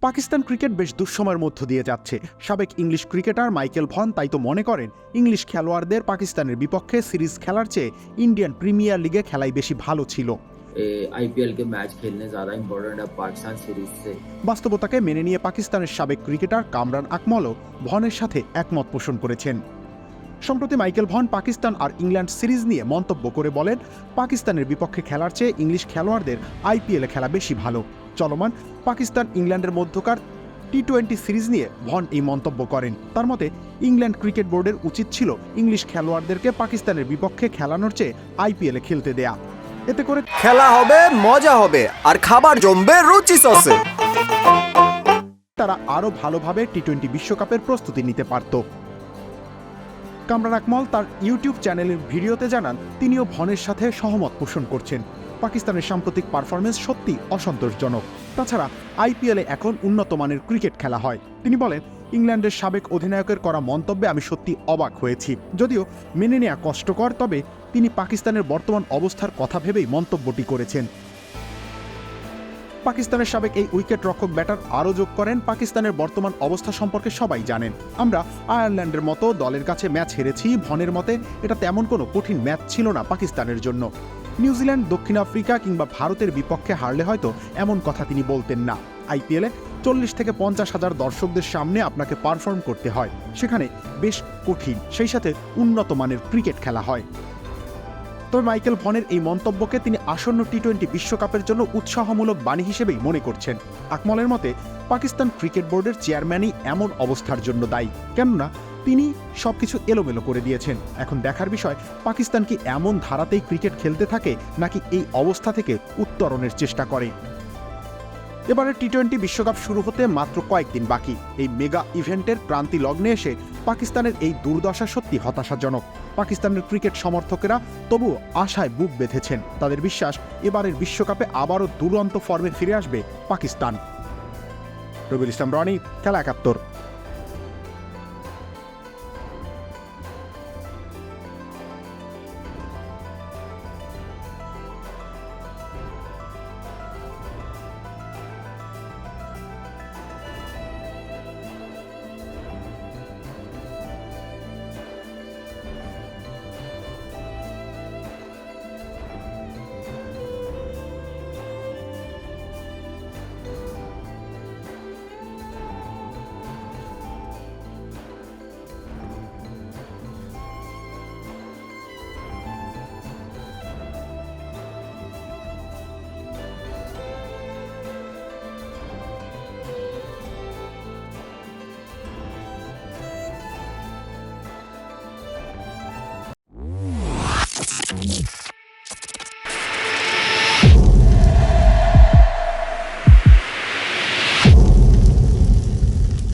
Pakistan cricket বেশ দুঃসময়ের মধ্য দিয়ে যাচ্ছে। সাবেক ইংলিশ ক্রিকেটার মাইকেল ভন তাই তো মনে করেন ইংলিশ খেলোয়াড়দের পাকিস্তানের বিপক্ষে সিরিজ খেলার চেয়ে ইন্ডিয়ান প্রিমিয়ার লিগে খেলাই বেশি ভালো ছিল। आईपीएल के मैच खेलने ज़्यादा इम्पोर्टेंट है पाकिस्तान सीरीज से। বাস্তবতাকে মেনে নিয়ে পাকিস্তানের সাবেক ক্রিকেটার কামরান আকমলও ভনের সাথে একমত পোষণ করেছেন। সম্প্রতি মাইকেল ভন পাকিস্তান আর ইংল্যান্ড সিরিজ নিয়ে মন্তব্য করে বলেন, পাকিস্তানের বিপক্ষে খেলার চেয়ে ইংলিশ খেলোয়াড়দের আইপিএলে খেলা বেশি ভালো। চলমান পাকিস্তান ইংল্যান্ডের মধ্যকার টি-20 সিরিজ নিয়ে ভন এই মন্তব্য করেন। তার মতে ইংল্যান্ড ক্রিকেট বোর্ডের উচিত ছিল ইংলিশ খেলোয়াড়দেরকে পাকিস্তানের বিপক্ষে খেলানোর চেয়ে আইপিএলে খেলতে দেয়া। এতে করে খেলা হবে, মজা হবে আর খাবার জমবে রুচি সসে। তারা আরও ভালোভাবে টি-20 বিশ্বকাপের প্রস্তুতি নিতে পারত। কামরান আকমল তার ইউটিউব চ্যানেলের ভিডিওতে জানান তিনিও ভনের সাথে সহমত পোষণ করছেন। পাকিস্তানের সাম্প্রতিক পারফরমেন্স সত্যি অসন্তোষজনক। তাছাড়া আইপিএলে এখন উন্নত মানের ক্রিকেট খেলা হয়। তিনি বলেন, ইংল্যান্ডের সাবেক অধিনায়কের করা মন্তব্যে আমি সত্যি অবাক হয়েছি। যদিও মেনে নেওয়া কষ্টকর, তবে তিনি পাকিস্তানের বর্তমান অবস্থার কথা ভেবেই মন্তব্যটি করেছেন। পাকিস্তানের সাবেক এই উইকেট রক্ষক ব্যাটার আরও যোগ করেন, পাকিস্তানের বর্তমান অবস্থা সম্পর্কে সবাই জানেন। আমরা আয়ারল্যান্ডের মতো দলের কাছে ম্যাচ হেরেছি। ভনের মতে এটা তেমন কোনো কঠিন ম্যাচ ছিল না পাকিস্তানের জন্য। নিউজিল্যান্ড, দক্ষিণ আফ্রিকা কিংবা ভারতের বিপক্ষে হারলে হয়তো এমন কথা তিনি বলতেন না। আইপিএলে 40 থেকে 50 হাজার দর্শকদের সামনে আপনাকে পারফর্ম করতে হয়, সেখানে বেশ কঠিন, সেই সাথে উন্নত মানের ক্রিকেট খেলা হয়। তবে মাইকেল ভনের এই মন্তব্যকে তিনি আসন্ন টি-20 বিশ্বকাপের জন্য উৎসাহমূলক বাণী হিসেবেই মনে করছেন। আকমলের মতে পাকিস্তান ক্রিকেট বোর্ডের চেয়ারম্যানই এমন অবস্থার জন্য দায়ী, কেননা তিনি সবকিছু এলোমেলো করে দিয়েছেন। এখন দেখার বিষয়, পাকিস্তান কি এমন ধারাতেই ক্রিকেট খেলতে থাকে নাকি এই অবস্থা থেকে উত্তরণের চেষ্টা করে। এবারে টি-20 বিশ্বকাপ শুরু হতে মাত্র কয়েকদিন বাকি। এই মেগা ইভেন্টের ক্রান্তি লগ্নে এসে পাকিস্তানের এই দুর্দশা সত্যি হতাশাজনক। পাকিস্তানের ক্রিকেট সমর্থকেরা তবুও আশায় বুক বেঁধেছেন। তাদের বিশ্বাস, এবারের বিশ্বকাপে আবারও দুরন্ত ফর্মে ফিরে আসবে পাকিস্তান। রবিউল ইসলাম রনি, খেলা ৭১।